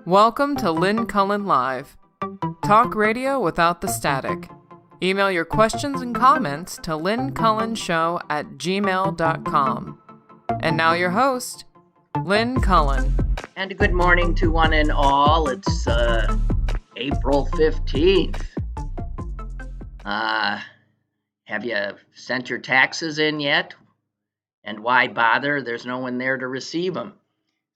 Welcome to Lynn Cullen Live. Talk radio without the static. Email your questions and comments to lynncullenshow@gmail.com. And now your host, Lynn Cullen. And good morning to one and all. It's April 15th. Have you sent your taxes in yet? And why bother? There's no one there to receive them.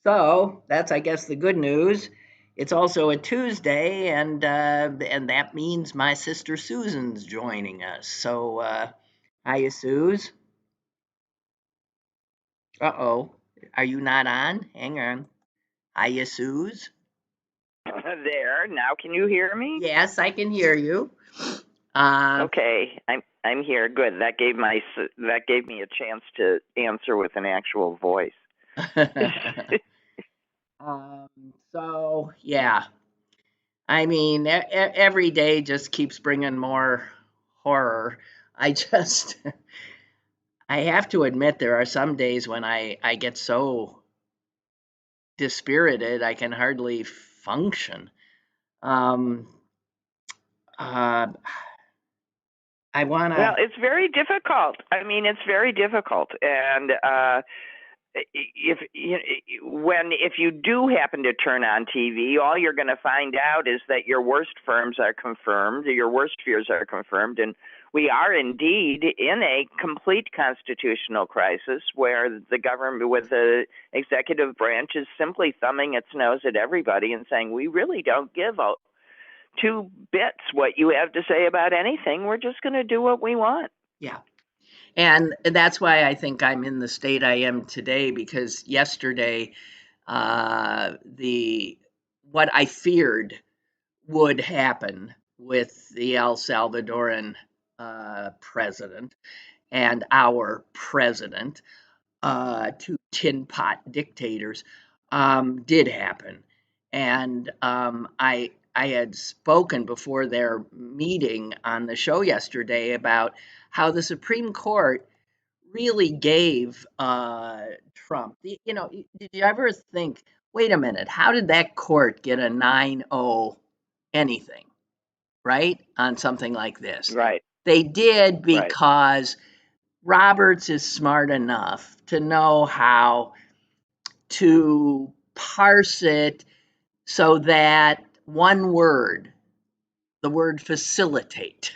So that's, I guess, the good news. It's also a Tuesday, and that means my sister Susan's joining us. So, hiya, Suze. Uh-oh. Are you not on? Hang on. Hiya, Suze. There. Now can you hear me? Yes, I can hear you. Okay, I'm here. Good. That gave me a chance to answer with an actual voice. So yeah, I mean, every day just keeps bringing more horror. I have to admit, there are some days when I get so dispirited I can hardly function. I want to. Well, it's very difficult. I mean, it's very difficult, and if you do happen to turn on TV, all you're going to find out is that your worst fears are confirmed, and we are indeed in a complete constitutional crisis where the government, with the executive branch, is simply thumbing its nose at everybody and saying, we really don't give two bits what you have to say about anything. We're just going to do what we want. Yeah. And that's why I think I'm in the state I am today, because yesterday, what I feared would happen with the El Salvadoran president and our president, two tin pot dictators, did happen. And I had spoken before their meeting on the show yesterday about how the Supreme Court really gave Trump, did you ever think, wait a minute, how did that court get a 9-0 anything, right, on something like this? Right. They did because Roberts is smart enough to know how to parse it so that one word, the word facilitate,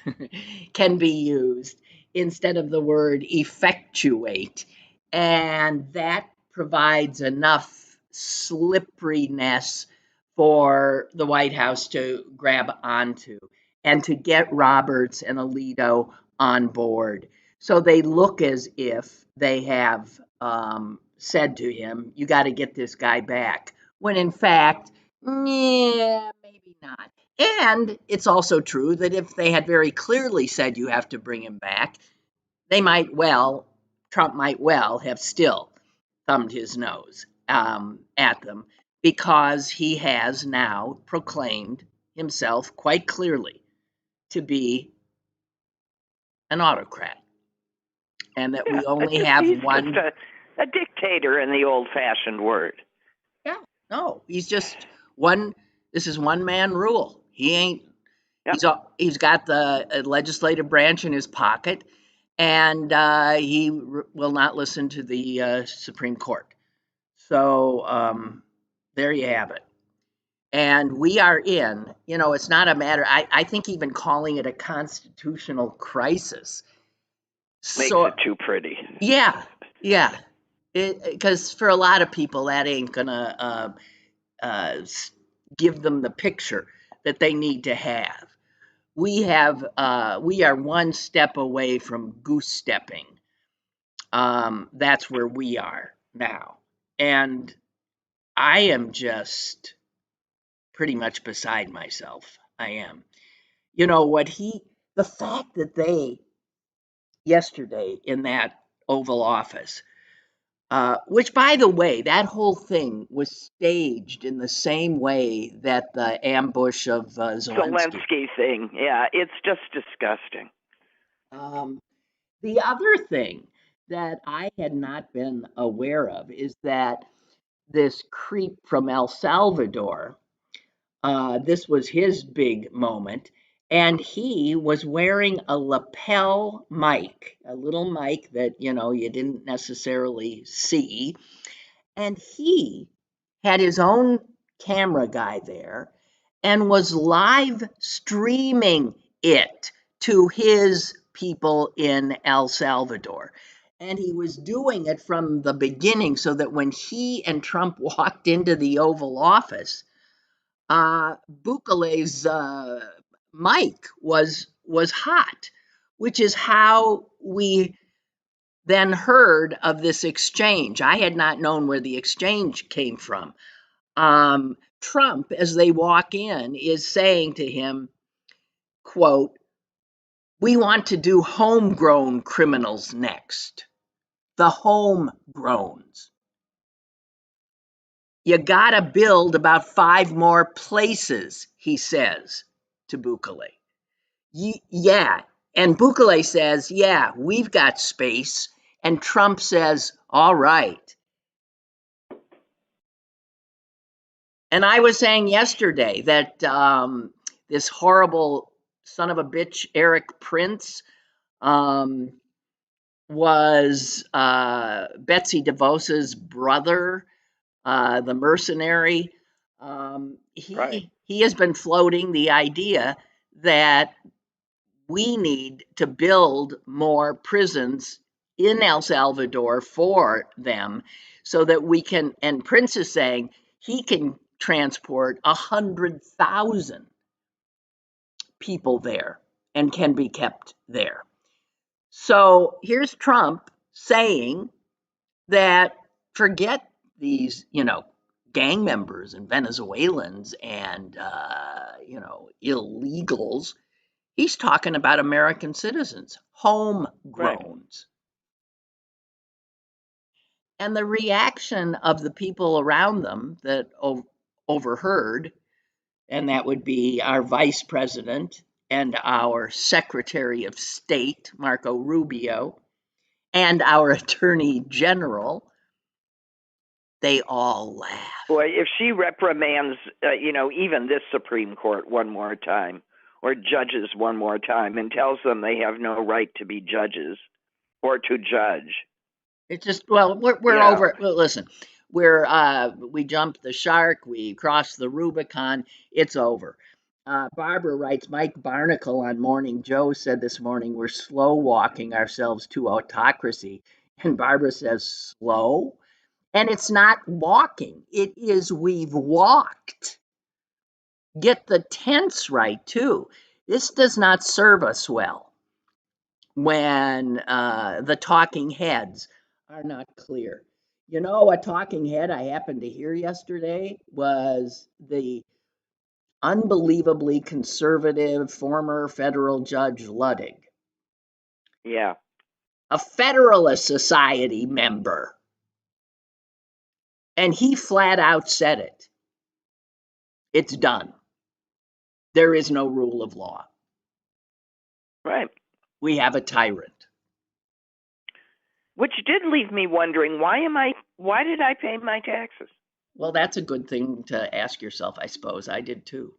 can be used instead of the word effectuate. And that provides enough slipperiness for the White House to grab onto and to get Roberts and Alito on board. So they look as if they have said to him, you got to get this guy back, when in fact, yeah, maybe not. And it's also true that if they had very clearly said you have to bring him back, Trump might well have still thumbed his nose at them, because he has now proclaimed himself quite clearly to be an autocrat, and that we only have one. Just a dictator in the old-fashioned word. Yeah, no, he's just one. This is one man rule. He ain't. Yep. He's got the legislative branch in his pocket, and he will not listen to the Supreme Court. So there you have it. And we are in. It's not a matter. I think even calling it a constitutional crisis makes it too pretty. Yeah. Because for a lot of people, that ain't gonna give them the picture that they need to have. We are one step away from goose stepping. That's where we are now, and I am just pretty much beside myself. I am. The fact that they yesterday in that Oval Office. Which, by the way, that whole thing was staged in the same way that the ambush of Zelensky thing. Yeah, it's just disgusting. The other thing that I had not been aware of is that this creep from El Salvador This was his big moment. And he was wearing a lapel mic, a little mic that, you didn't necessarily see. And he had his own camera guy there and was live streaming it to his people in El Salvador. And he was doing it from the beginning so that when he and Trump walked into the Oval Office, Bukele's mic was hot, which is how we then heard of this exchange. I had not known where the exchange came from. Trump, as they walk in, is saying to him, quote, "We want to do homegrown criminals next." The homegrowns. You gotta build about 5 more places, he says to Bukele. Yeah. And Bukele says, yeah, we've got space. And Trump says, all right. And I was saying yesterday that this horrible son of a bitch, Eric Prince, was Betsy DeVos's brother, the mercenary. He has been floating the idea that we need to build more prisons in El Salvador for them so that we can, and Prince is saying he can transport 100,000 people there and can be kept there. So here's Trump saying that forget these, gang members and Venezuelans and, illegals. He's talking about American citizens, homegrowns. Right. And the reaction of the people around them that overheard, and that would be our vice president and our secretary of state, Marco Rubio, and our attorney general, they all laugh. Boy, if she reprimands, even this Supreme Court one more time, or judges one more time, and tells them they have no right to be judges or to judge. It's just, well, we're over. Well, listen, we jumped the shark, we crossed the Rubicon. It's over. Barbara writes, Mike Barnacle on Morning Joe said this morning, we're slow walking ourselves to autocracy. And Barbara says, slow? And it's not walking. It is we've walked. Get the tense right, too. This does not serve us well when the talking heads are not clear. A talking head I happened to hear yesterday was the unbelievably conservative former federal Judge Ludwig. Yeah. A Federalist Society member. And he flat out said it. It's done. There is no rule of law. Right. We have a tyrant. Which did leave me wondering, why did I pay my taxes? Well, that's a good thing to ask yourself, I suppose. I did too.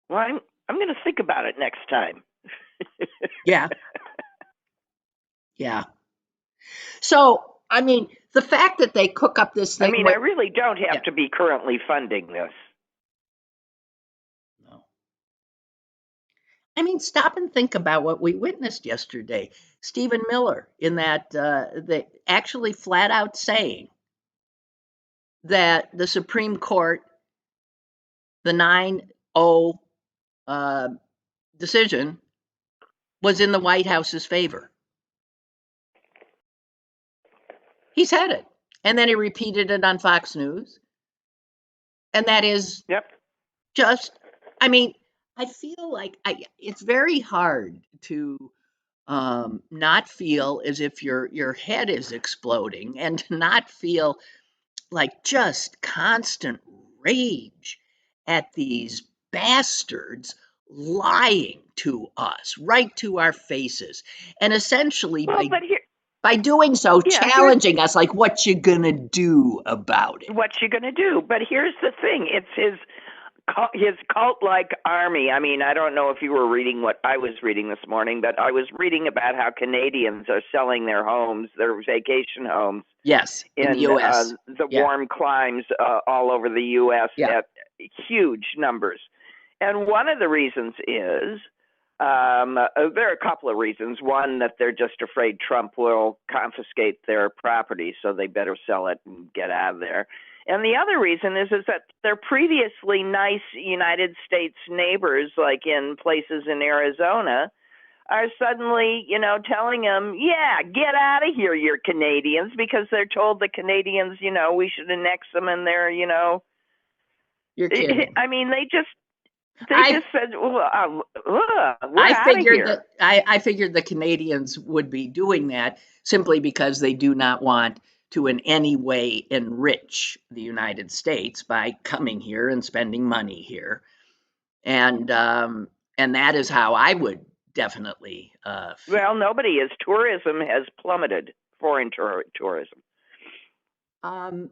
Well, I'm going to think about it next time. Yeah. Yeah. So, the fact that they cook up this thing. I really don't have to be currently funding this. No. Stop and think about what we witnessed yesterday. Stephen Miller in that, actually flat out saying that the Supreme Court, the 9-0 decision, was in the White House's favor. He said it. And then he repeated it on Fox News. And that is just, I feel like it's very hard to not feel as if your head is exploding and to not feel like just constant rage at these bastards lying to us right to our faces, and essentially by doing so, challenging us, like, what you gonna do about it? What you gonna do? But here's the thing: it's his cult-like army. I mean, I don't know if you were reading what I was reading this morning, but I was reading about how Canadians are selling their homes, their vacation homes. Yes, in the U.S. The warm climes all over the U.S. at huge numbers. And one of the reasons is, there are a couple of reasons. One, that they're just afraid Trump will confiscate their property, so they better sell it and get out of there. And the other reason is that their previously nice United States neighbors, like in places in Arizona, are suddenly, telling them, get out of here, you're Canadians, because they're told the Canadians, we should annex them, and they're, You're kidding. I mean, they just said, we're out of here. I figured the Canadians would be doing that simply because they do not want to in any way enrich the United States by coming here and spending money here. And that is how I would definitely feel. Well, nobody is. Tourism has plummeted, foreign tourism. I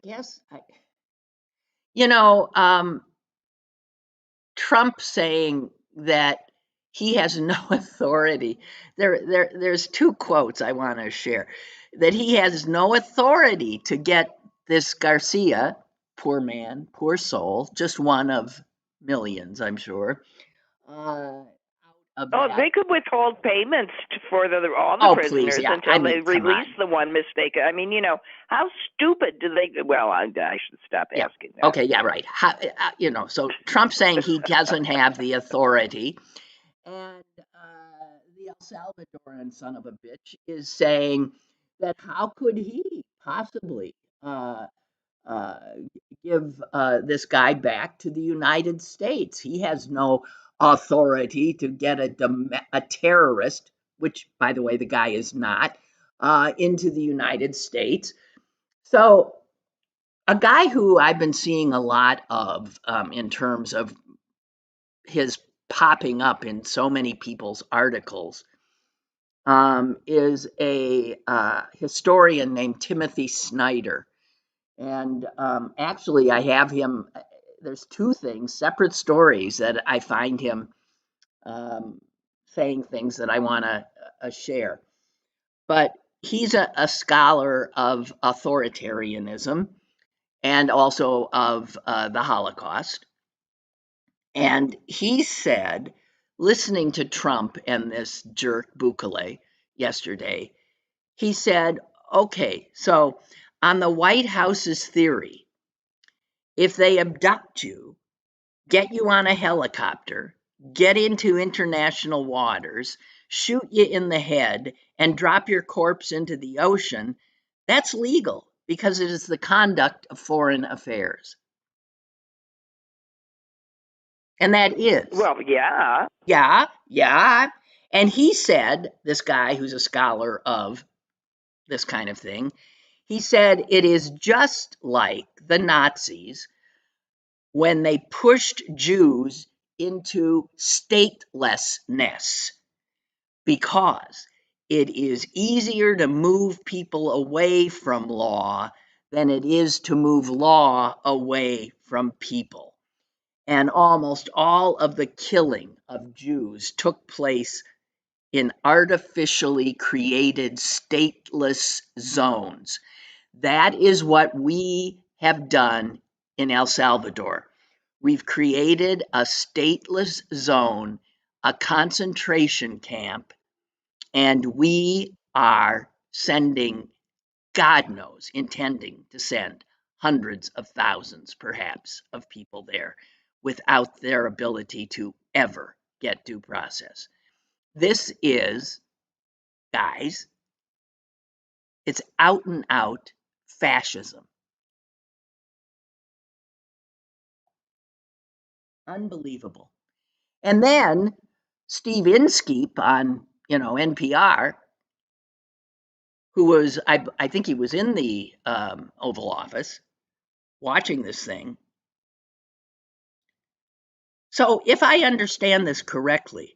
guess Trump saying that he has no authority. There's two quotes I want to share. That he has no authority to get this Garcia, poor man, poor soul, just one of millions, I'm sure. They could withhold payments for all the prisoners until they release the one mistake. I mean, how stupid do they? Well, I should stop asking that. Okay, right. So Trump saying he doesn't have the authority, and the El Salvadoran son of a bitch is saying that how could he possibly give this guy back to the United States? He has no authority to get a terrorist, which, by the way, the guy is not, into the United States. So a guy who I've been seeing a lot of in terms of his popping up in so many people's articles is a historian named Timothy Snyder. And actually, I have him. There's two things, separate stories that I find him saying things that I want to share. But he's a scholar of authoritarianism and also of the Holocaust. And he said, listening to Trump and this jerk Bukele yesterday, he said, okay, so on the White House's theory, if they abduct you, get you on a helicopter, get into international waters, shoot you in the head, and drop your corpse into the ocean, that's legal because it is the conduct of foreign affairs. And that is. Well, yeah. Yeah. And he said, this guy who's a scholar of this kind of thing, he said it is just like the Nazis when they pushed Jews into statelessness, because it is easier to move people away from law than it is to move law away from people. And almost all of the killing of Jews took place in artificially created stateless zones. That is what we have done in El Salvador. We've created a stateless zone, a concentration camp, and we are sending, God knows, intending to send hundreds of thousands, perhaps, of people there without their ability to ever get due process. This is, guys, it's out and out fascism. Unbelievable. And then Steve Inskeep on, NPR, who was, I think he was in the Oval Office watching this thing. So if I understand this correctly,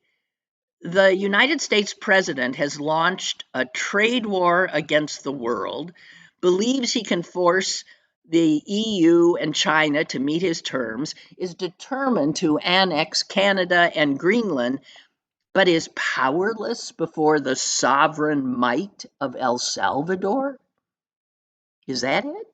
The United States president has launched a trade war against the world, believes he can force the EU and China to meet his terms, is determined to annex Canada and Greenland, but is powerless before the sovereign might of El Salvador? Is that it?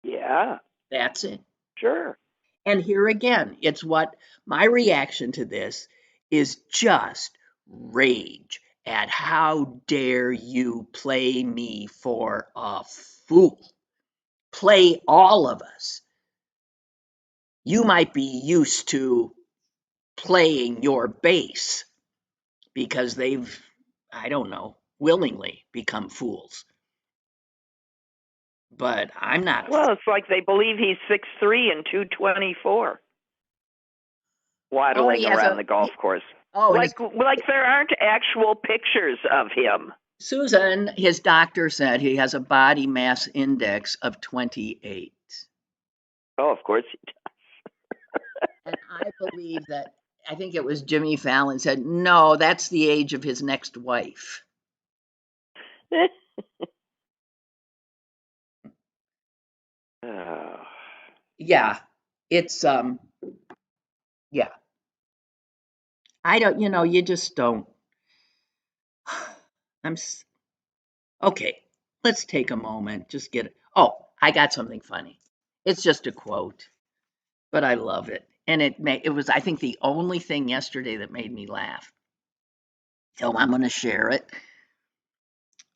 Yeah. That's it. Sure. And here again, it's what my reaction to this is just rage at how dare you play me for a fool. Play all of us. You might be used to playing your base because they've, I don't know, willingly become fools. But I'm not. Well, it's like they believe he's 6'3" and 224, waddling around the golf course. Like there aren't actual pictures of him. Susan, his doctor said he has a body mass index of 28. Oh, of course he does. And I believe that, I think it was Jimmy Fallon said, no, that's the age of his next wife. Yeah, it's, yeah. I don't, you just don't. Okay, let's take a moment, just get it. Oh, I got something funny. It's just a quote, but I love it. And it was, I think, the only thing yesterday that made me laugh. So I'm going to share it.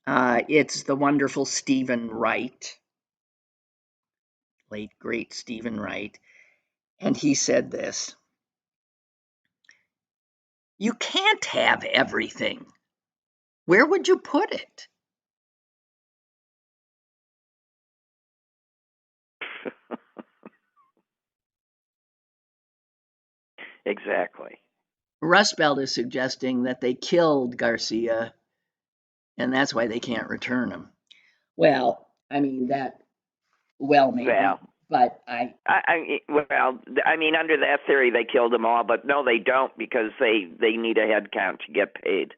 It's the wonderful Stephen Wright, late great Stephen Wright. And he said this: you can't have everything. Where would you put it? Exactly. Rust Belt is suggesting that they killed Garcia, and that's why they can't return him. Well, I mean, maybe. Well, but under that theory, they killed them all, but no, they don't, because they need a head count to get paid.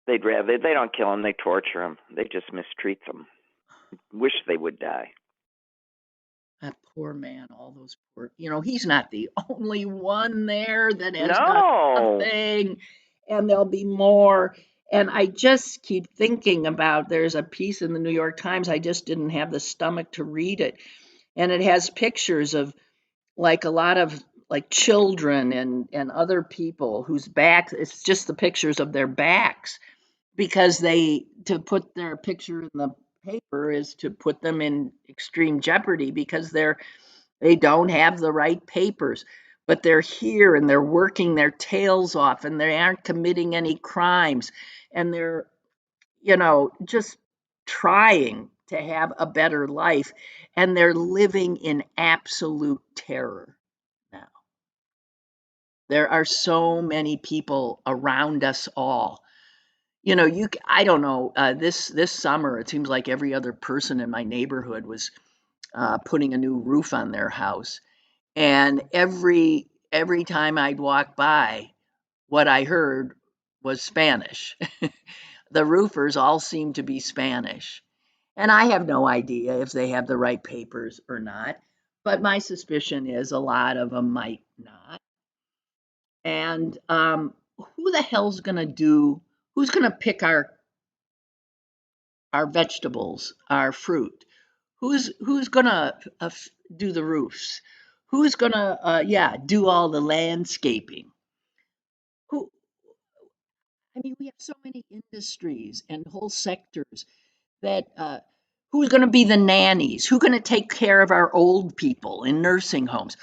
They don't kill them, they torture them. They just mistreat them. Wish they would die. That poor man, all those poor, he's not the only one there that has done nothing, and there'll be more. And I just keep thinking about, there's a piece in the New York Times, I just didn't have the stomach to read it. And it has pictures of like a lot of like children and other people whose backs, it's just the pictures of their backs, because to put their picture in the paper is to put them in extreme jeopardy, because they don't have the right papers, but they're here and they're working their tails off and they aren't committing any crimes, and they're just trying to have a better life, and they're living in absolute terror now. There are so many people around us all. I don't know, this summer, it seems like every other person in my neighborhood was putting a new roof on their house. And every time I'd walk by, what I heard was Spanish. The roofers all seem to be Spanish. And I have no idea if they have the right papers or not, but my suspicion is a lot of them might not. And who the hell's who's going to pick our vegetables, our fruit? Who's going to do the roofs? Who's going to, do all the landscaping? We have so many industries and whole sectors that who's going to be the nannies? Who's going to take care of our old people in nursing homes?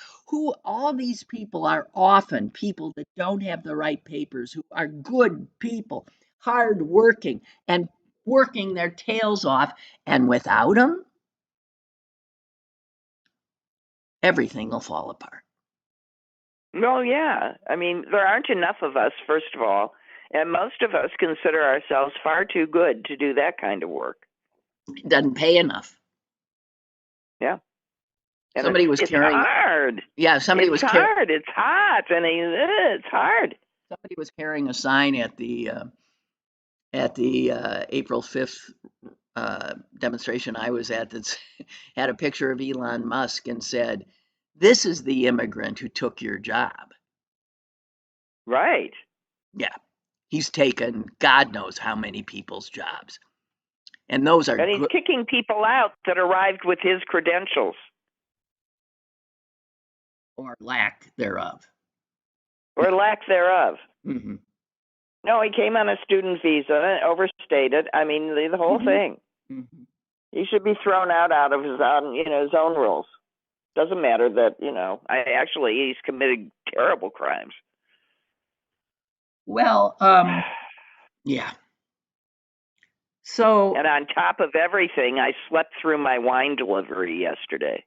All these people are often people that don't have the right papers, who are good people, hardworking, and working their tails off. And without them, everything will fall apart. Well, yeah. There aren't enough of us, first of all, and most of us consider ourselves far too good to do that kind of work. It doesn't pay enough. Yeah. And somebody was it's carrying. Hard. Yeah, somebody was hard. It's hot, and it's hard. Somebody was carrying a sign at the April 5th demonstration I was at that had a picture of Elon Musk and said, "This is the immigrant who took your job." Right. Yeah, he's taken God knows how many people's jobs, and those are And he's kicking people out that arrived with his credentials. Or lack thereof. Or lack thereof. Mm-hmm. No, he came on a student visa, overstayed. I mean, the whole thing. Mm-hmm. He should be thrown out of his own rules. Doesn't matter that, he's committed terrible crimes. Well, yeah. So, and on top of everything, I slept through my wine delivery yesterday.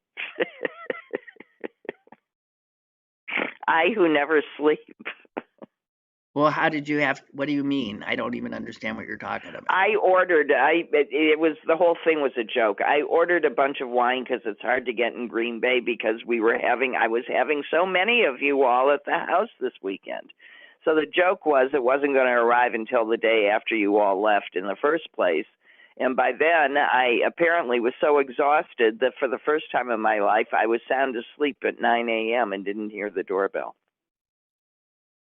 I who never sleep. Well, what do you mean? I don't even understand what you're talking about. It was, the whole thing was a joke. I ordered a bunch of wine because it's hard to get in Green Bay because I was having so many of you all at the house this weekend. So the joke was it wasn't going to arrive until the day after you all left in the first place. And by then, I apparently was so exhausted that for the first time in my life, I was sound asleep at 9 a.m. and didn't hear the doorbell.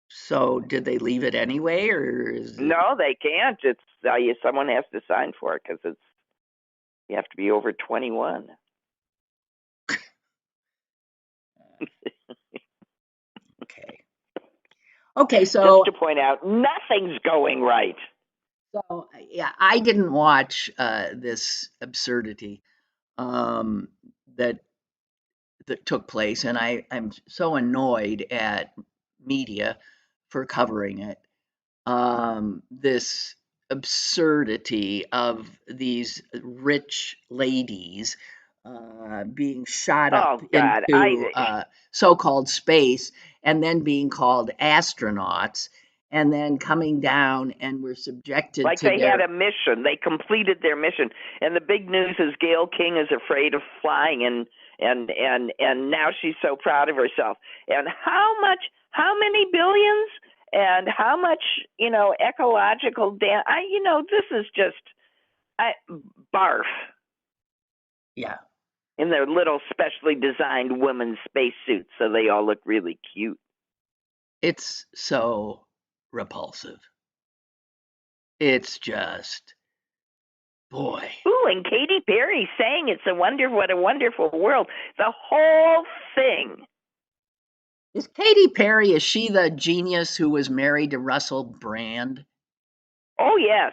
So did they leave it anyway, or No, they can't. It's someone has to sign for it because you have to be over 21. Okay, so just to point out, nothing's going right. So yeah, I didn't watch this absurdity that took place, and I'm so annoyed at media for covering it. This absurdity of these rich ladies being shot up into so-called space and then being called astronauts and then coming down and were subjected like to they had a mission. They completed their mission. And the big news is Gayle King is afraid of flying, and now she's so proud of herself. And how many billions and how much, ecological this is just barf. Yeah. In their little specially designed women's spacesuits, so they all look really cute. It's so repulsive. It's just, boy. Ooh, and Katy Perry saying what a wonderful world. The whole thing. Is Katy Perry, is she the genius who was married to Russell Brand? Oh, yes.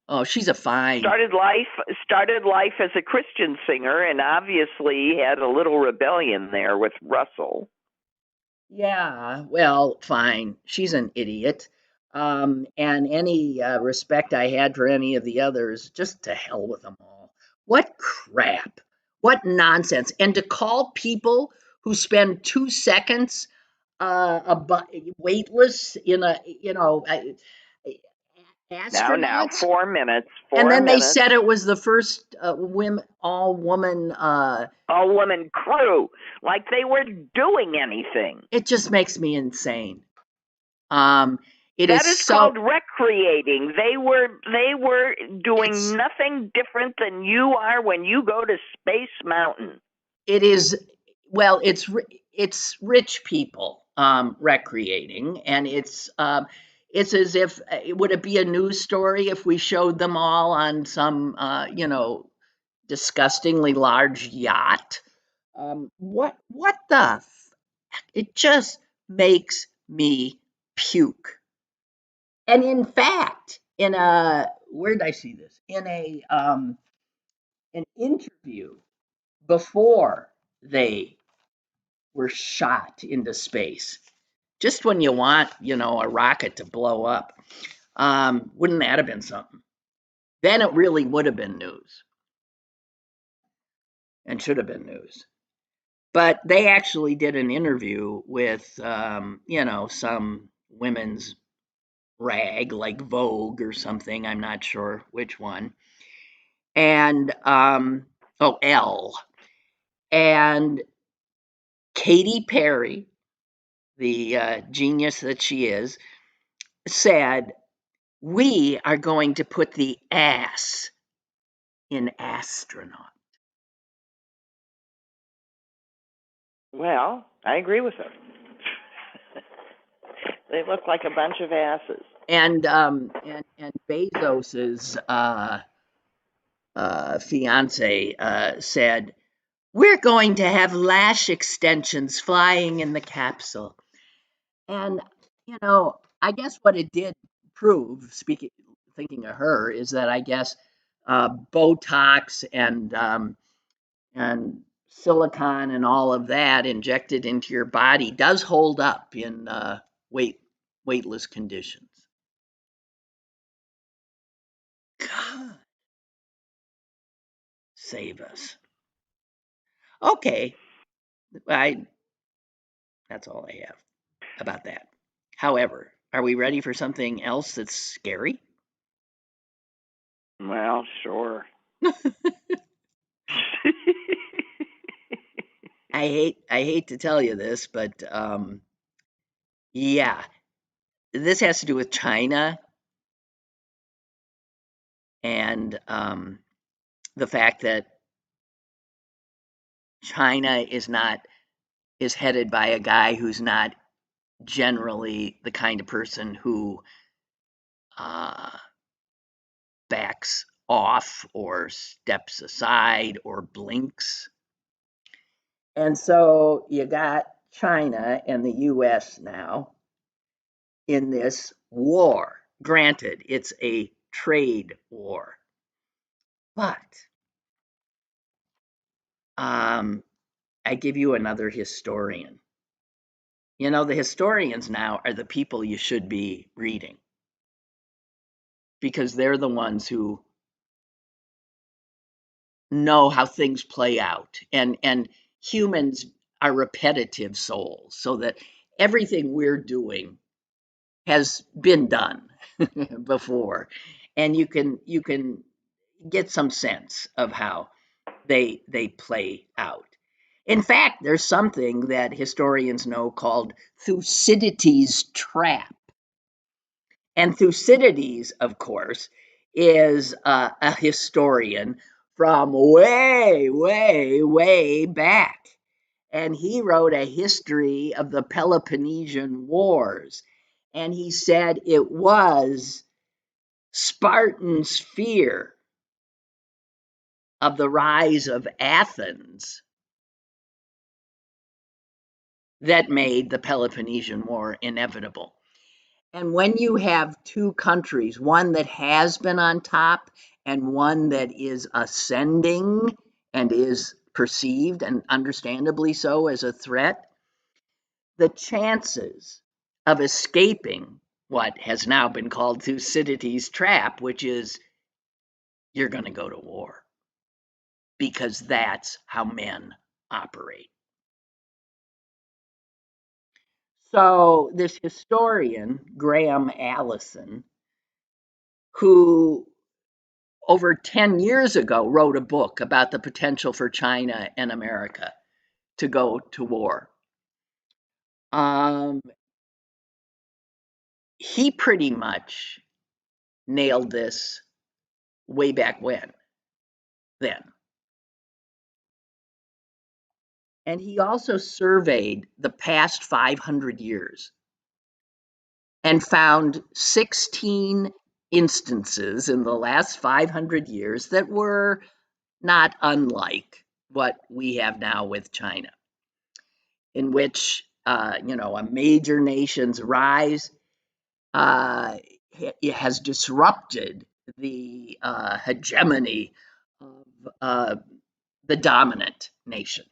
Oh, she's a fine. Started life as a Christian singer, and obviously had a little rebellion there with Russell. Yeah, well, fine. She's an idiot. And any respect I had for any of the others, just to hell with them all. What crap. What nonsense. And to call people who spend 2 seconds weightless in a, astronauts. Now, 4 minutes. And then they said it was the first all-woman crew, like they were doing anything. It just makes me insane. That is called recreating. They were doing nothing different than you are when you go to Space Mountain. It is, well, it's rich people recreating, and it's as if, would it be a news story if we showed them all on some disgustingly large yacht? What the? It just makes me puke. And in fact, where did I see this? In an interview before they were shot into space, just when you want, a rocket to blow up, wouldn't that have been something? Then it really would have been news, and should have been news. But they actually did an interview with, some women's rag like Vogue or something. I'm not sure which one. And Elle. And Katy Perry, the genius that she is, said, we are going to put the ass in astronaut. Well, I agree with her. They look like a bunch of asses. And Bezos's fiance said, we're going to have lash extensions flying in the capsule. And, you know, I guess what it did prove, thinking of her, is that I guess Botox and silicone and all of that injected into your body does hold up in weightless conditions. God save us. Okay, that's all I have about that. However, are we ready for something else that's scary? Well, sure. I hate to tell you this, but yeah, this has to do with China and the fact that China is headed by a guy who's not generally the kind of person who backs off or steps aside or blinks. And so you got China and the US now in this war. Granted, it's a trade war. But I give you another historian. You know, the historians now are the people you should be reading because they're the ones who know how things play out. And humans are repetitive souls, so that everything we're doing has been done before. And you can get some sense of how they play out. In fact, there's something that historians know called Thucydides' trap. And Thucydides, of course, is a historian from way, way, way back. And he wrote a history of the Peloponnesian Wars. And he said it was Spartans' fear of the rise of Athens that made the Peloponnesian War inevitable. And when you have two countries, one that has been on top and one that is ascending and is perceived, and understandably so, as a threat, the chances of escaping what has now been called Thucydides' trap, which is you're going to go to war, because that's how men operate. So this historian, Graham Allison, who over 10 years ago wrote a book about the potential for China and America to go to war, he pretty much nailed this way back then. And he also surveyed the past 500 years and found 16 instances in the last 500 years that were not unlike what we have now with China, in which a major nation's rise it has disrupted the hegemony of the dominant nation.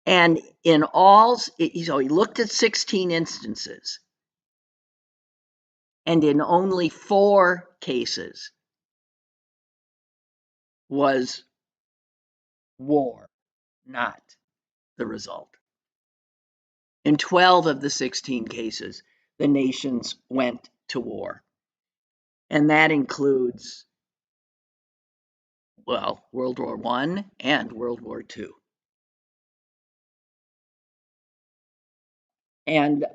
And in all, so he looked at 16 instances, and in only 4 cases was war not the result. In 12 of the 16 cases, the nations went to war. And that includes, well, World War I and World War II. And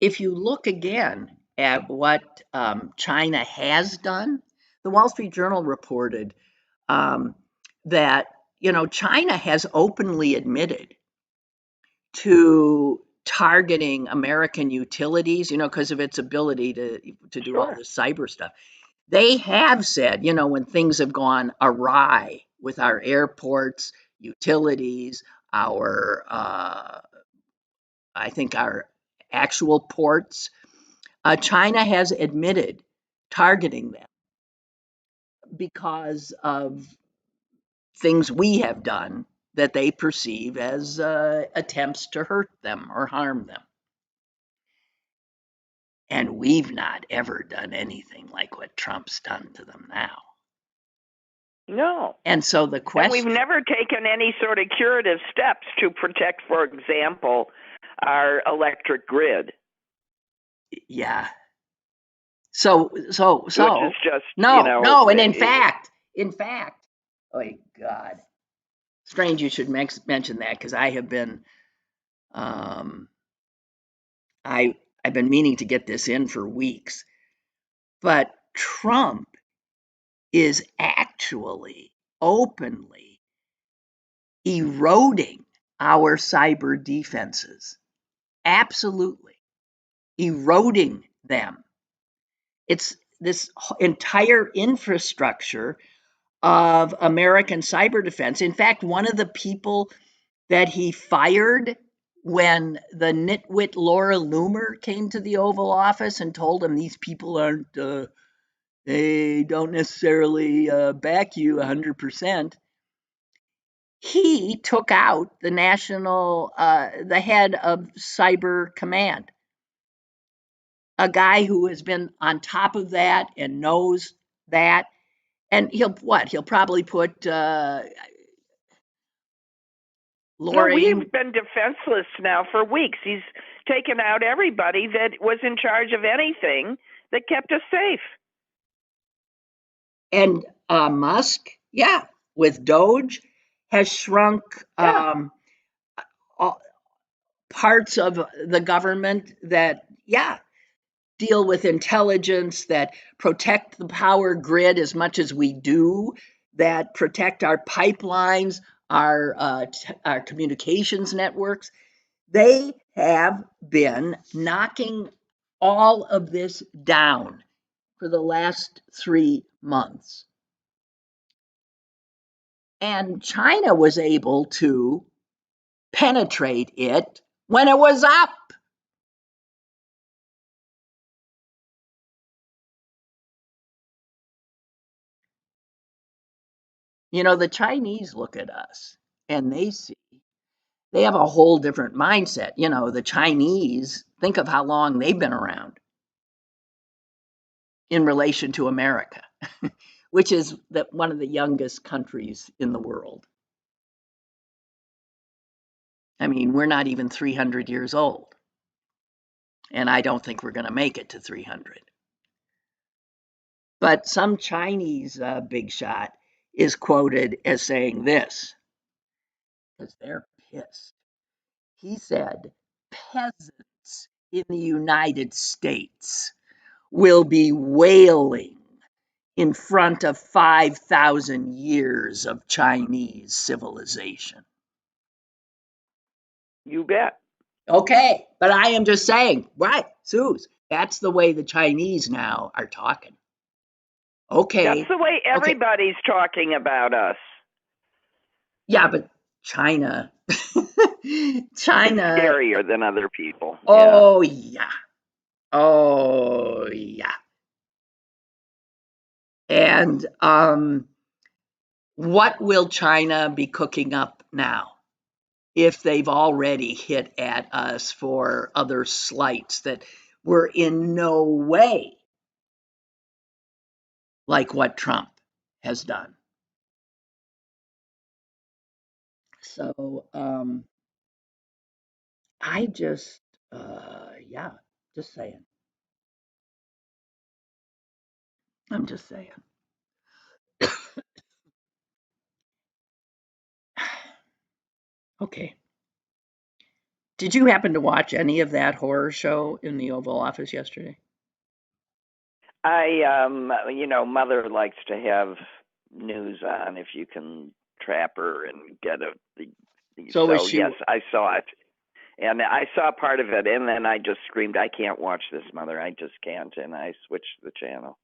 if you look again at what China has done, the Wall Street Journal reported that China has openly admitted to targeting American utilities, because of its ability to do all this cyber stuff. They have said, when things have gone awry with our airports, utilities, I think our actual ports, China has admitted targeting them because of things we have done that they perceive as attempts to hurt them or harm them. And we've not ever done anything like what Trump's done to them now. No. And so the question... And we've never taken any sort of curative steps to protect, for example, our electric grid. Yeah. So which is just, no, and in fact, oh God, strange you should mention that, because I have been, I've been meaning to get this in for weeks, but Trump is actually openly eroding our cyber defenses, absolutely eroding them. It's this entire infrastructure of American cyber defense. In fact, one of the people that he fired when the nitwit Laura Loomer came to the Oval Office and told him these people aren't, they don't necessarily back you 100%, he took out the the head of Cyber Command, a guy who has been on top of that and knows that. And he'll probably put Laura. No, we've been defenseless now for weeks. He's taken out everybody that was in charge of anything that kept us safe. And Musk, with Doge, has shrunk parts of the government that, deal with intelligence, that protect the power grid as much as we do, that protect our pipelines, our communications networks. They have been knocking all of this down for the last 3 months. And China was able to penetrate it when it was up. The Chinese look at us and they have a whole different mindset. The Chinese, think of how long they've been around in relation to America, which is one of the youngest countries in the world. I mean, we're not even 300 years old, and I don't think we're going to make it to 300. But some Chinese big shot is quoted as saying this, because they're pissed. He said, peasants in the United States will be wailing in front of 5,000 years of Chinese civilization. You bet. Okay, but I am just saying, right, Suze, that's the way the Chinese now are talking. Okay. That's the way everybody's talking about us. Yeah, but China. It's scarier than other people. Oh, yeah. Oh, yeah. And what will China be cooking up now, if they've already hit at us for other slights that were in no way like what Trump has done? So I just, just saying. I'm just saying. Okay. Did you happen to watch any of that horror show in the Oval Office yesterday? Mother likes to have news on if you can trap her and get a. So yes, I saw it, and I saw part of it, and then I just screamed, "I can't watch this, Mother! I just can't!" And I switched the channel.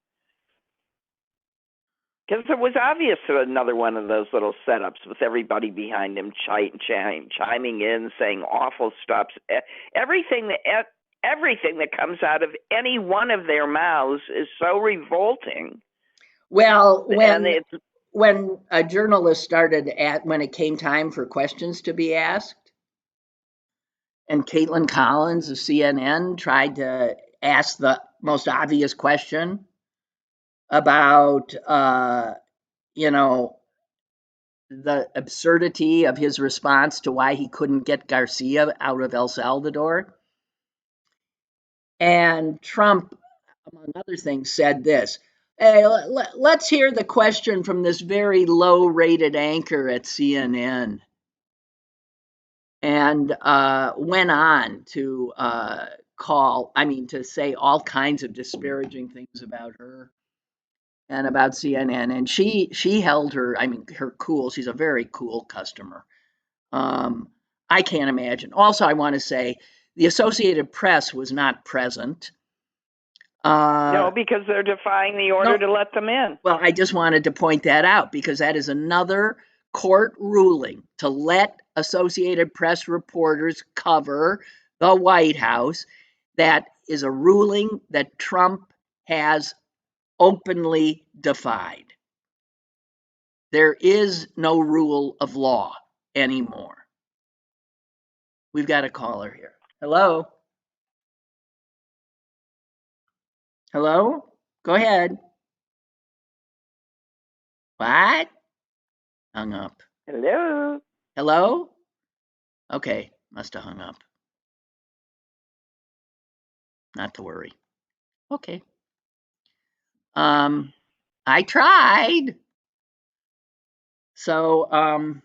Because it was obvious another one of those little setups with everybody behind him chiming in, saying awful stuff. Everything that comes out of any one of their mouths is so revolting. Well, when a journalist started when it came time for questions to be asked, and Lynn Cullen of CNN tried to ask the most obvious question about, the absurdity of his response to why he couldn't get Garcia out of El Salvador. And Trump, among other things, said this: "Hey, let's hear the question from this very low-rated anchor at CNN." And went on to to say all kinds of disparaging things about her and about CNN. And she held her cool. She's a very cool customer. I can't imagine. Also, I want to say the Associated Press was not present. No, because they're defying the order to let them in. Well, I just wanted to point that out because that is another court ruling to let Associated Press reporters cover the White House. That is a ruling that Trump has openly defied. There is no rule of law anymore. We've got a caller here. Hello? Hello? Go ahead. What? Hung up. Hello? Hello? Okay, must have hung up. Not to worry. Okay. I tried. So, I'm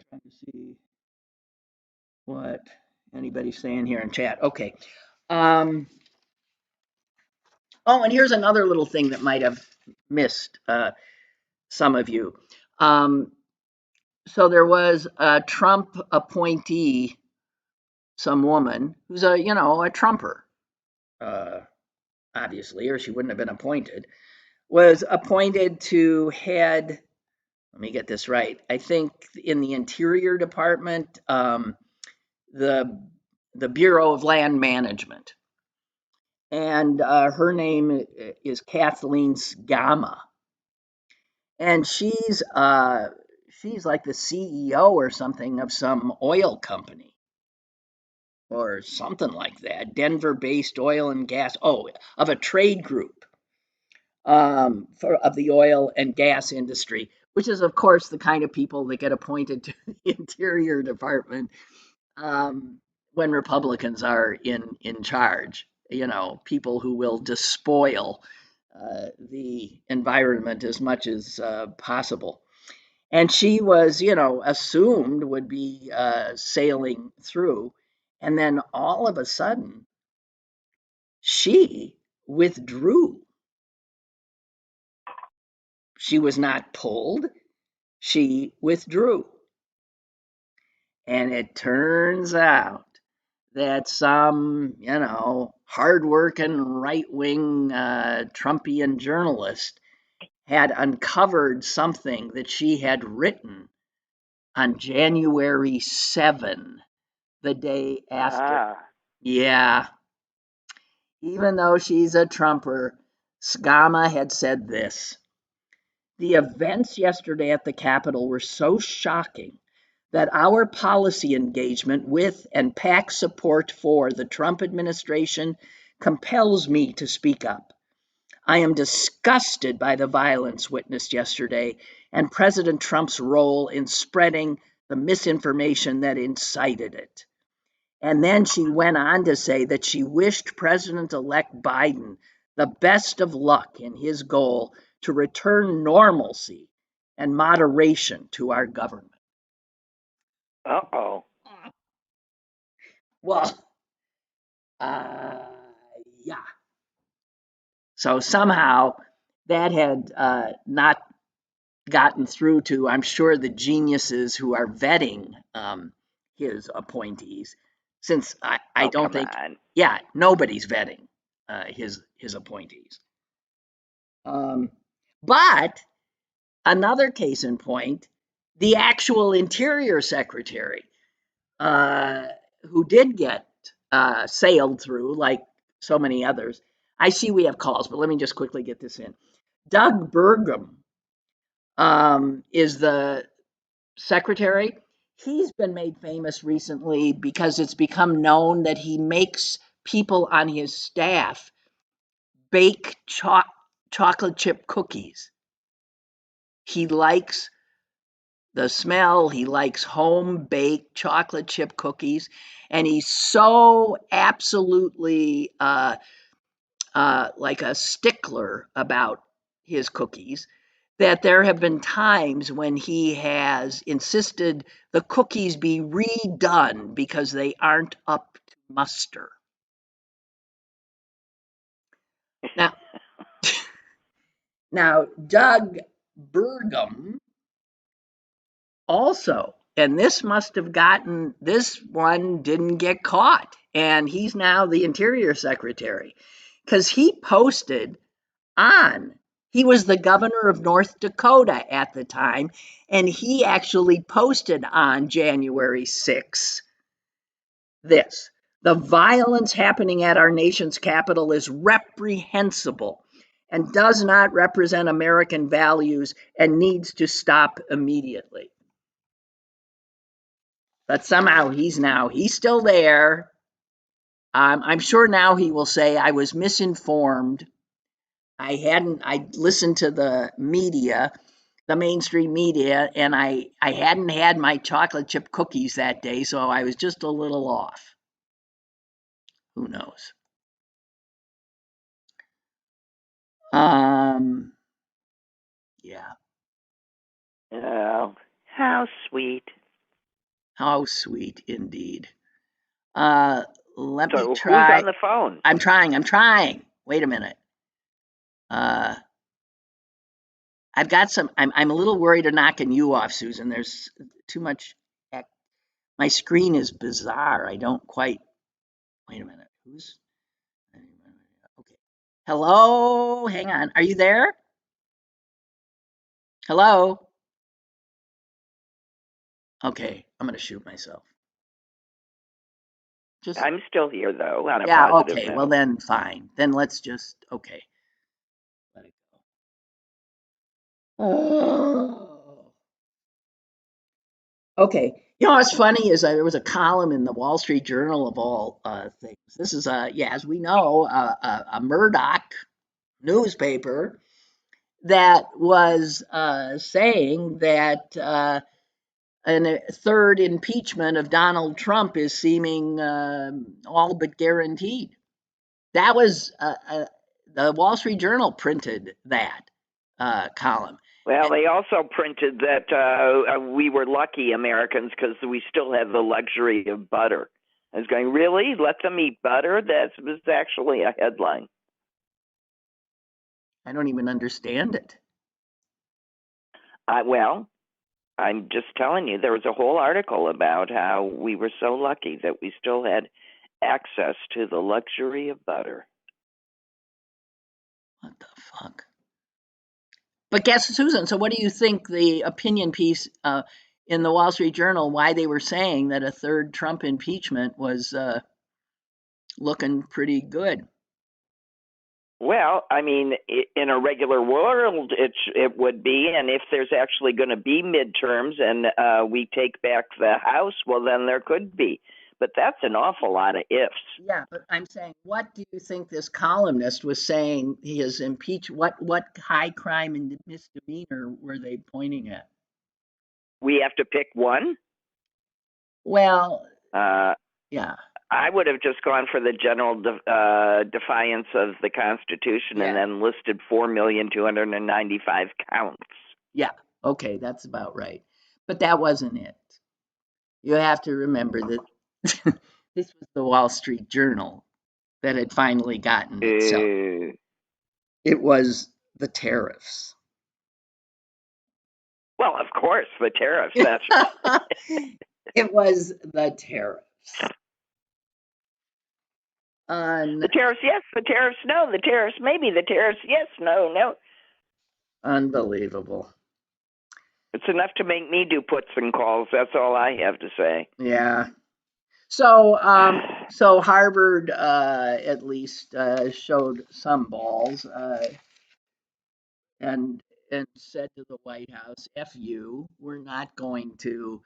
trying to see what anybody's saying here in chat. Okay. Oh, and here's another little thing that might have missed some of you. So there was a Trump appointee, some woman who's a Trumper, obviously, or she wouldn't have been appointed, was appointed to head, let me get this right, I think in the Interior Department, the Bureau of Land Management. And her name is Kathleen Sgama. And she's like the CEO or something of some oil company or something like that, Denver-based oil and gas, of a trade group of the oil and gas industry, which is, of course, the kind of people that get appointed to the Interior Department when Republicans are in charge. People who will despoil the environment as much as possible. And she was, assumed would be sailing through. And then all of a sudden, she withdrew. She was not pulled, she withdrew. And it turns out that some, hardworking right-wing Trumpian journalist had uncovered something that she had written on January 7, the day after. Yeah. Even though she's a Trumper, Sgama had said this: "The events yesterday at the Capitol were so shocking that our policy engagement with and PAC support for the Trump administration compels me to speak up. I am disgusted by the violence witnessed yesterday and President Trump's role in spreading the misinformation that incited it." And then she went on to say that she wished President-elect Biden the best of luck in his goal to return normalcy and moderation to our government. Uh-oh. Well, yeah. So somehow that had not gotten through to, I'm sure, the geniuses who are vetting his appointees, since I don't think, nobody's vetting his appointees. But another case in point, the actual Interior Secretary, who did get sailed through like so many others. I see we have calls, but let me just quickly get this in. Doug Burgum is the secretary. He's been made famous recently because it's become known that he makes people on his staff bake chocolate chip cookies. He likes the smell. He likes home baked chocolate chip cookies, and he's so absolutely like a stickler about his cookies that there have been times when he has insisted the cookies be redone because they aren't up to muster. Now Doug Burgum also, and this one didn't get caught, and he's now the Interior Secretary, because he was the governor of North Dakota at the time, and he actually posted on January 6th this: the violence happening at our nation's capital is reprehensible and does not represent American values and needs to stop immediately. But somehow he's still there. I'm sure now he will say, I was misinformed. I listened to the media, the mainstream media, and I hadn't had my chocolate chip cookies that day, so I was just a little off. Who knows? Yeah. Oh, how sweet. How sweet indeed. Let me try. Who's on the phone? I'm trying. Wait a minute. I've got some. I'm a little worried of knocking you off, Susan. There's too much. My screen is bizarre. I don't quite. Wait a minute. Okay. Hello. Hang on. Are you there? Hello. Okay. I'm gonna shoot myself. I'm still here though. On a positive okay. Note. Well then, fine. Then let's just okay. Let it go. Oh. Okay. You know what's funny is there was a column in the Wall Street Journal of all things. This is as we know, a Murdoch newspaper that was saying that a third impeachment of Donald Trump is seeming all but guaranteed. That was the Wall Street Journal printed that column. Well, they also printed that we were lucky Americans because we still have the luxury of butter. I was going, really? Let them eat butter? That was actually a headline. I don't even understand it. Well, I'm just telling you, there was a whole article about how we were so lucky that we still had access to the luxury of butter. What the fuck? But guess, Susan, so what do you think the opinion piece in the Wall Street Journal, why they were saying that a third Trump impeachment was looking pretty good? Well, I mean, in a regular world, it would be, and if there's actually going to be midterms and we take back the House, well, then there could be. But that's an awful lot of ifs. Yeah, but I'm saying, what do you think this columnist was saying? His what high crime and misdemeanor were they pointing at? We have to pick one? Well, yeah. I would have just gone for the general defiance of the Constitution and then listed 4,295 counts. Yeah, okay, that's about right. But that wasn't it. You have to remember that this was the Wall Street Journal that had finally gotten itself. It was the tariffs. Well, of course, the tariffs. It was the tariffs. The tariffs, yes. The tariffs, no. The tariffs, maybe. The tariffs, yes. No, no. Unbelievable. It's enough to make me do puts and calls. That's all I have to say. Yeah. So Harvard at least showed some balls and said to the White House, "F you, we're not going to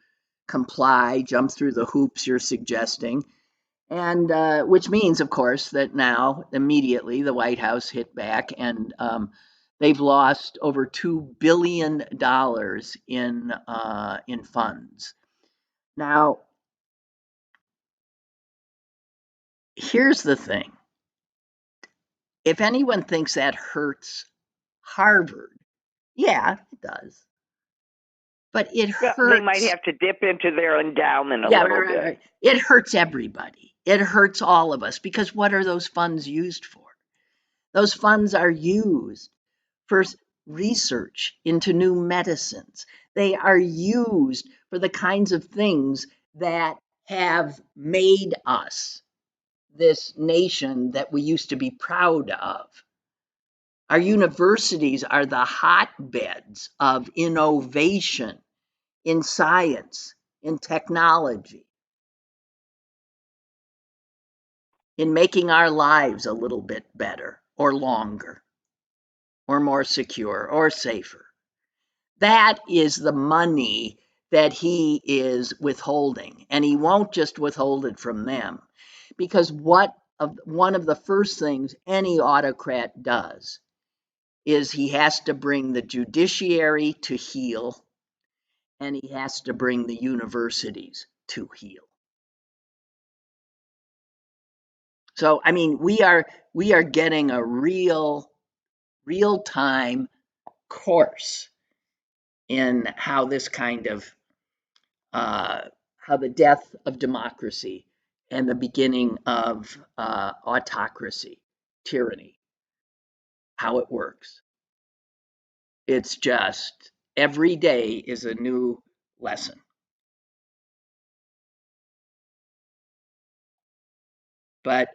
comply, jump through the hoops you're suggesting." And which means, of course, that now immediately the White House hit back and they've lost over $2 billion in funds. Now, here's the thing. If anyone thinks that hurts Harvard, yeah, it does. But it hurts. They might have to dip into their endowment a little bit. Right. It hurts everybody. It hurts all of us because what are those funds used for? Those funds are used for research into new medicines. They are used for the kinds of things that have made us this nation that we used to be proud of. Our universities are the hotbeds of innovation in science, in technology, in making our lives a little bit better or longer or more secure or safer. That is the money that he is withholding. And he won't just withhold it from them, because one of the first things any autocrat does is he has to bring the judiciary to heel, and he has to bring the universities to heel. So, I mean, we are getting a real-time course in how this kind of how the death of democracy and the beginning of autocracy, tyranny, how it works. It's just every day is a new lesson. But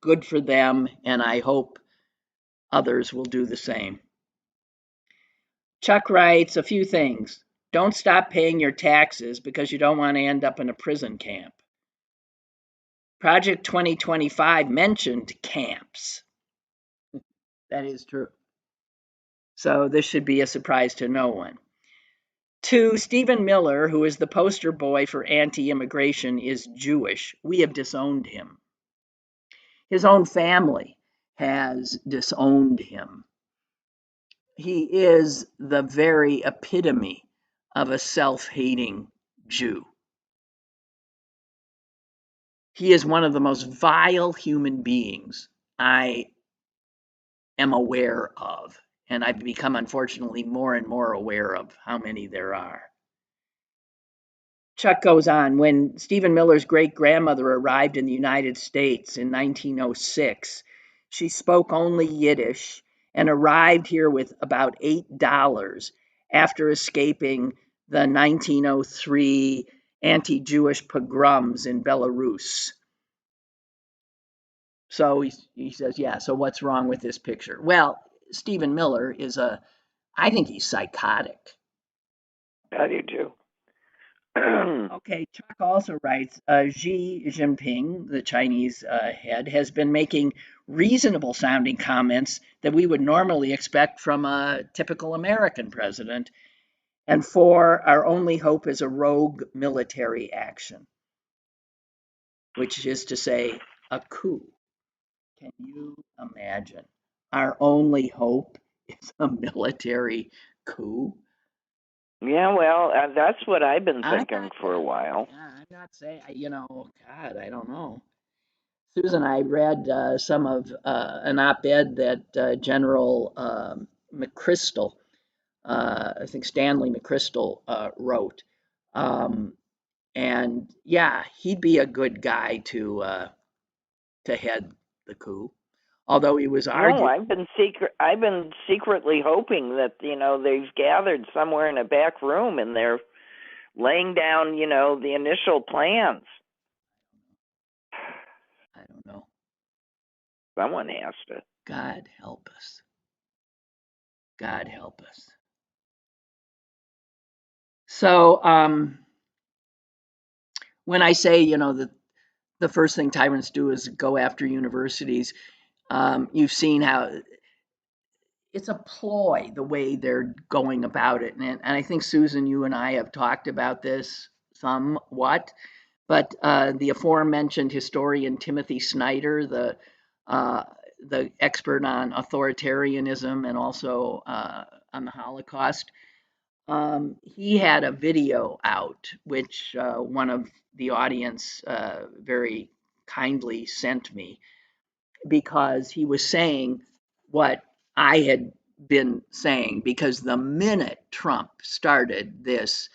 good for them, and I hope others will do the same. Chuck writes a few things. Don't stop paying your taxes because you don't want to end up in a prison camp. Project 2025 mentioned camps. That is true. So this should be a surprise to no one. 2, Stephen Miller, who is the poster boy for anti-immigration, is Jewish. We have disowned him. His own family has disowned him. He is the very epitome of a self-hating Jew. He is one of the most vile human beings I am aware of, and I've become, unfortunately, more and more aware of how many there are. Chuck goes on, when Stephen Miller's great-grandmother arrived in the United States in 1906, she spoke only Yiddish and arrived here with about $8 after escaping the 1903 anti-Jewish pogroms in Belarus. So he says, yeah, so what's wrong with this picture? Well, Stephen Miller I think he's psychotic. How do you do? Okay, Chuck also writes, Xi Jinping, the Chinese head, has been making reasonable sounding comments that we would normally expect from a typical American president. And 4, our only hope is a rogue military action, which is to say, a coup. Can you imagine? Our only hope is a military coup. Yeah, well, that's what I've been thinking for a while. I'm not saying, God, I don't know. Susan, I read some of an op-ed that General McChrystal, I think Stanley McChrystal, wrote. And yeah, he'd be a good guy to head the coup. Although he was No, arguing. I've been secretly hoping that they've gathered somewhere in a back room and they're laying down the initial plans. I don't know. Someone has to. God help us. God help us. So when I say, the first thing tyrants do is go after universities, you've seen how it's a ploy the way they're going about it. And I think, Susan, you and I have talked about this somewhat, but the aforementioned historian Timothy Snyder, the expert on authoritarianism and also on the Holocaust, he had a video out, which one of the audience very kindly sent me, because he was saying what I had been saying. Because the minute Trump started this,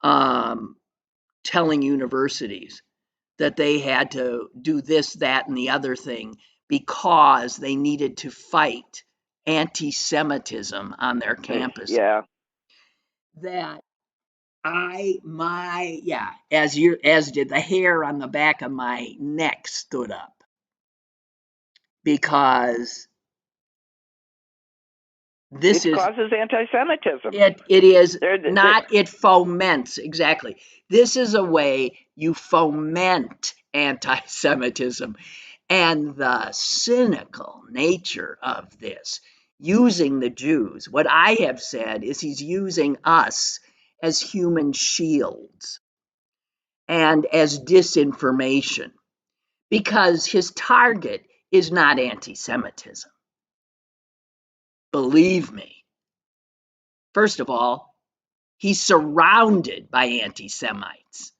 telling universities that they had to do this, that, and the other thing because they needed to fight anti-Semitism on their campus, Yeah. that as did the hair on the back of my neck stood up, because it causes anti-Semitism. It is not. It foments, exactly. This is a way you foment anti-Semitism, and the cynical nature of this, using the Jews. What I have said is he's using us as human shields and as disinformation, because his target is not anti-Semitism. Believe me. First of all, he's surrounded by anti-Semites.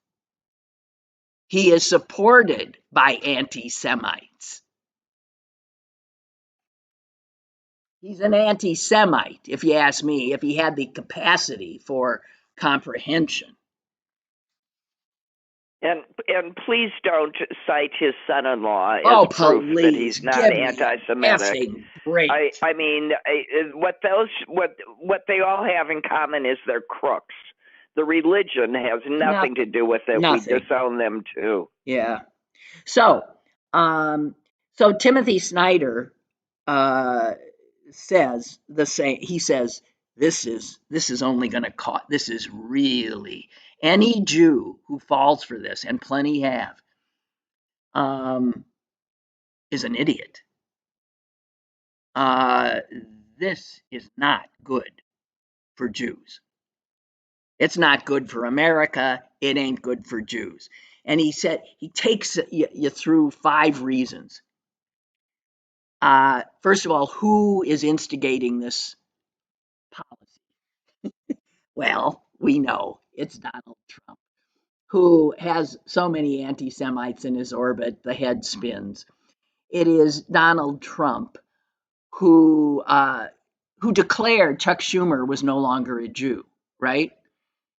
He is supported by anti-Semites. He's an anti-Semite, if you ask me, if he had the capacity for comprehension. And please don't cite his son-in-law Oh, as proof that please, he's not give me anti-Semitic. effing break. I mean, what they all have in common is they're crooks. The religion has nothing to do with it. Nothing. We disown them too. Yeah. So Timothy Snyder says the same. He says this is only going to cost. This is really, any Jew who falls for this, and plenty have, is an idiot. This is not good for Jews. It's not good for America. It ain't good for Jews. And he said he takes you through 5 reasons. First of all, who is instigating this policy? Well, we know it's Donald Trump, who has so many anti-Semites in his orbit, the head spins. It is Donald Trump who declared Chuck Schumer was no longer a Jew, right?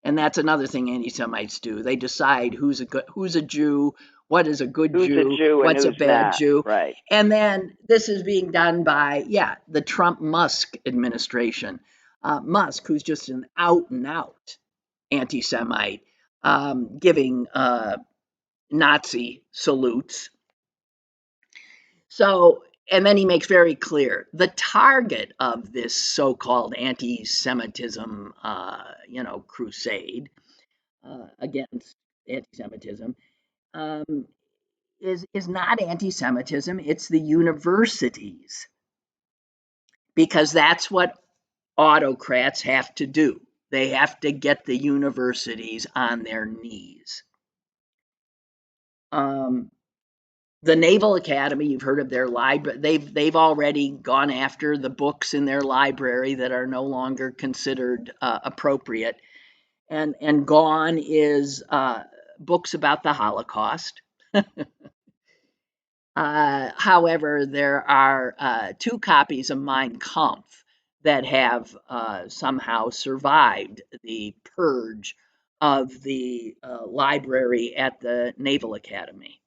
And that's another thing anti-Semites do. They decide who's a Jew, what is a good Jew, what's a bad Jew. Right. And then this is being done by, the Trump-Musk administration. Musk, who's just an out-and-out anti-Semite, giving Nazi salutes. So, and then he makes very clear the target of this so-called anti-Semitism, crusade against anti-Semitism, is not anti-Semitism. It's the universities, because that's what autocrats have to do. They have to get the universities on their knees. The Naval Academy, you've heard of their library. They've already gone after the books in their library that are no longer considered appropriate, and gone is books about the Holocaust. However, there are 2 copies of Mein Kampf that have somehow survived the purge of the library at the Naval Academy.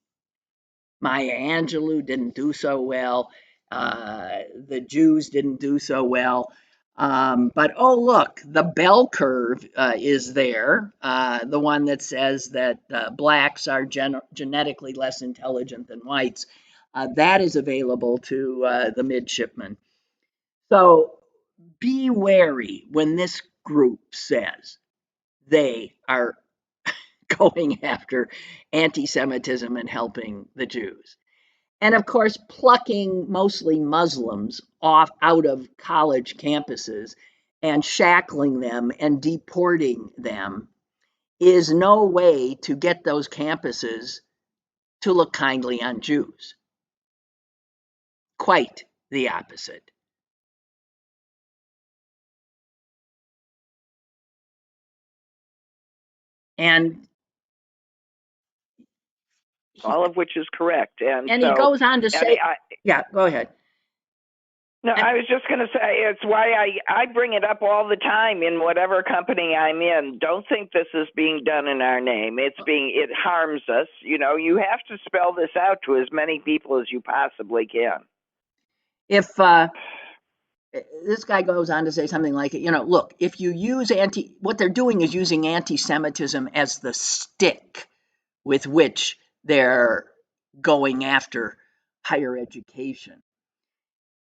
Maya Angelou didn't do so well. The Jews didn't do so well. But oh, look, the bell curve is there, the one that says that blacks are genetically less intelligent than whites. That is available to the midshipmen. So be wary when this group says they are going after anti-Semitism and helping the Jews. And of course, plucking mostly Muslims out of college campuses and shackling them and deporting them is no way to get those campuses to look kindly on Jews. Quite the opposite. And all of which is correct. And he goes on to say, yeah, go ahead. No, I was just going to say, it's why I bring it up all the time in whatever company I'm in. Don't think this is being done in our name. It harms us. You know, you have to spell this out to as many people as you possibly can. If this guy goes on to say something like, you know, look, if you use what they're doing is using anti-Semitism as the stick with which they're going after higher education.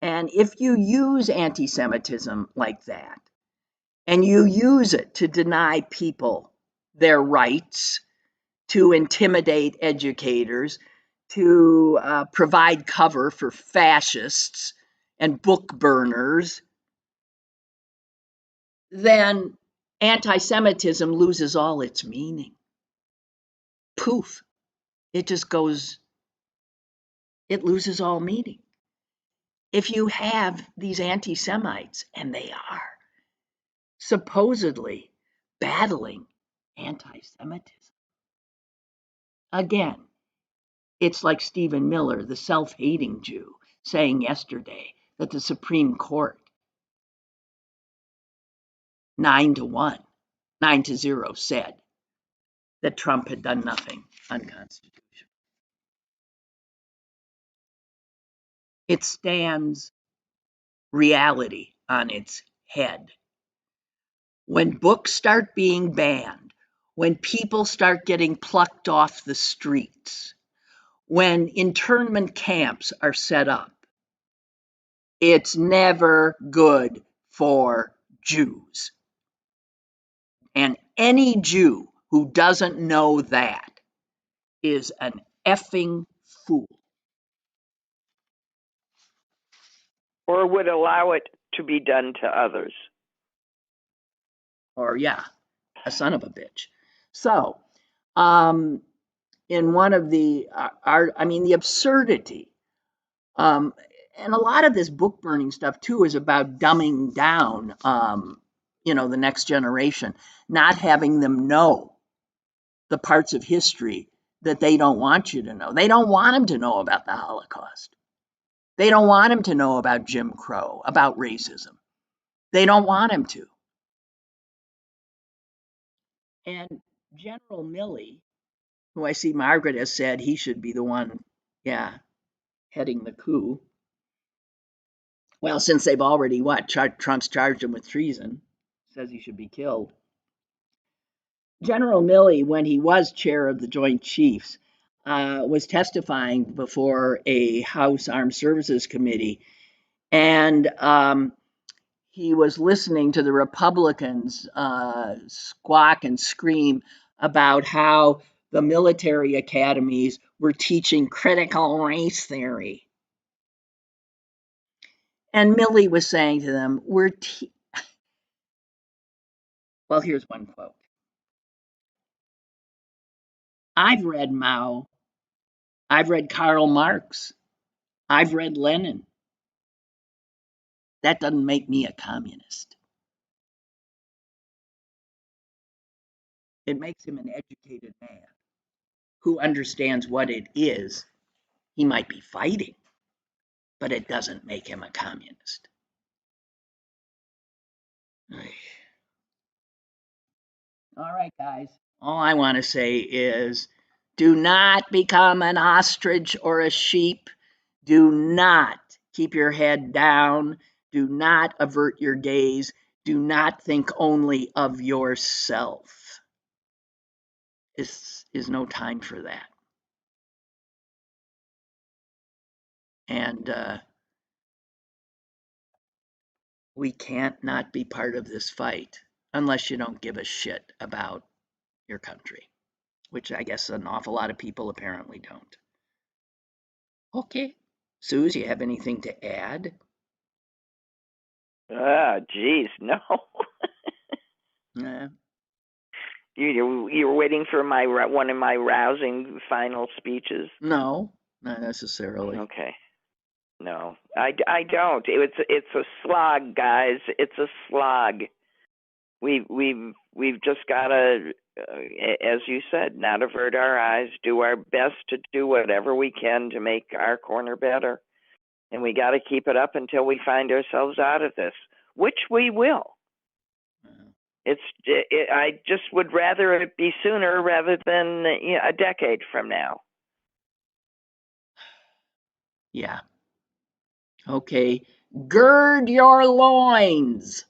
And if you use anti-Semitism like that, and you use it to deny people their rights, to intimidate educators, to provide cover for fascists and book burners, then anti-Semitism loses all its meaning. Poof. It just goes, it loses all meaning. If you have these anti-Semites, and they are, supposedly battling anti-Semitism, again, it's like Stephen Miller, the self-hating Jew, saying yesterday that the Supreme Court 9-0 said that Trump had done nothing unconstitutional. It stands reality on its head. When books start being banned, when people start getting plucked off the streets, when internment camps are set up, it's never good for Jews. And any Jew who doesn't know that is an effing fool. Or would allow it to be done to others. Or, yeah, a son of a bitch. So, in one of the, the absurdity, and a lot of this book burning stuff too is about dumbing down, the next generation, not having them know the parts of history that they don't want you to know. They don't want them to know about the Holocaust. They don't want them to know about Jim Crow, about racism. They don't want them to. And General Milley, who I see Margaret has said he should be the one, heading the coup. Well, since they've already, Trump's charged him with treason, says he should be killed. General Milley, when he was chair of the Joint Chiefs, was testifying before a House Armed Services Committee, and he was listening to the Republicans squawk and scream about how the military academies were teaching critical race theory. And Milley was saying to them, well, here's one quote. I've read Mao. I've read Karl Marx. I've read Lenin. That doesn't make me a communist. It makes him an educated man who understands what it is he might be fighting, but it doesn't make him a communist. All right, guys. All I want to say is do not become an ostrich or a sheep. Do not keep your head down. Do not avert your gaze. Do not think only of yourself. This is no time for that. And we can't not be part of this fight unless you don't give a shit about your country, which I guess an awful lot of people apparently don't. Okay. Suze, you have anything to add? Geez, no. Yeah. You were waiting for one of my rousing final speeches? No, not necessarily. Okay. No, I don't. It's a slog, guys. It's a slog. We've just got to, as you said, not avert our eyes. Do our best to do whatever we can to make our corner better, and we got to keep it up until we find ourselves out of this, which we will. I just would rather it be sooner rather than a decade from now. Yeah. Okay. Gird your loins.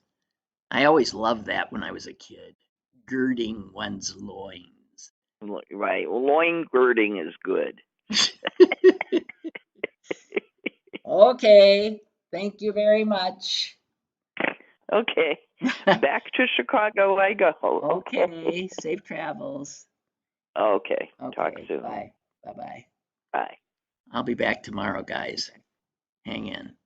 I always loved that when I was a kid. Girding one's loins. Right. Loin girding is good. Okay. Thank you very much. Okay. Back to Chicago I go. Okay. Safe travels. Okay. Talk soon. Bye. Bye-bye. Bye. I'll be back tomorrow, guys. Hang in.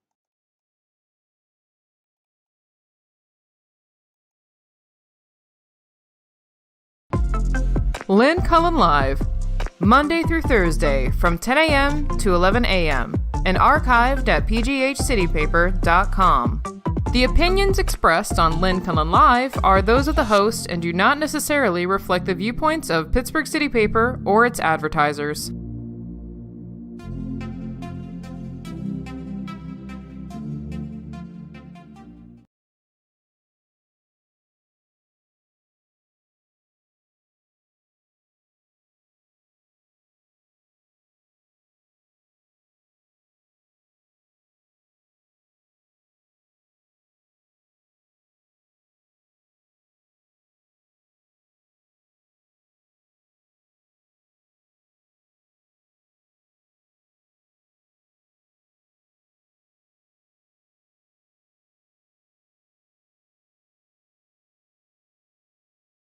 Lynn Cullen Live, Monday through Thursday from 10 a.m. to 11 a.m. and archived at pghcitypaper.com. The opinions expressed on Lynn Cullen Live are those of the host and do not necessarily reflect the viewpoints of Pittsburgh City Paper or its advertisers.